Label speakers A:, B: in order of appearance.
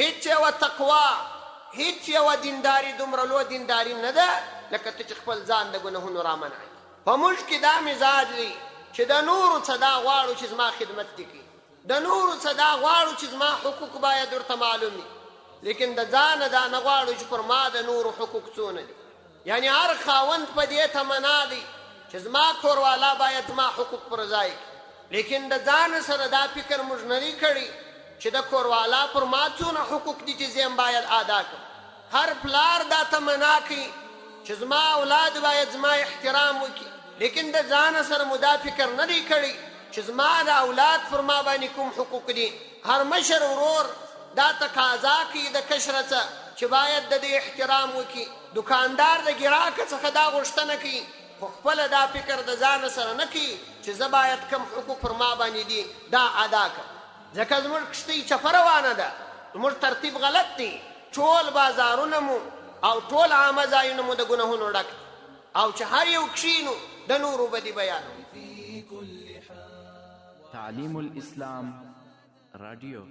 A: هیڅ یوه تقوا هیڅ یوه دینداري دومره لویه دینداري نه ده لکه ته چې خپل ځان د ګناهونو رامنعوي. په موږ کې دا مزاج دی چې د نورو څه دا غواړو چې زما خدمت دې کوي، د نورو څه دا غواړو چې زما حقوق باید ورته معلوم وي، لیکن د ځانه دا نه غواړو چې پر ما د نورو حقوق څونه دي. یعنی هر خاوند په دې تمنا دی چې زما کوروالا باید زما حقوق پر ځای کړي، لیکن د ځان سره دا فکر موږ نه دی کړی چې د کوروالا پر ما څونه حقوق دي چې زه هم باید ادا کړم. هر پلار دا تمنا کوي چې زما اولاد باید زما احترام وکړي، لیکن د ځان سره مو دا فکر نه دی کړی چې زما د اولاد پر ما باندې کوم حقوق دي. هر مشر ورور دا تقاضا کوي د کشره څه چې باید د دې احترام وکړي، دکاندار د ګراهک څخه دا غوښتنه کوي، خو خپله دا فکر د ځان سره نه کوي چې زه باید کم حقوق پر ما باندې دي دا ادا کړم. ځکه زموږ کښتۍ چپه روانه ده، زموږ ترتیب غلط دی، ټول بازارونه مو او ټول عامه ځایونه مو د ګناهونو ډک دي، او چې هر یو کښینو د نورو بدي بیانوي.
B: تعلیم الاسلام رادیو.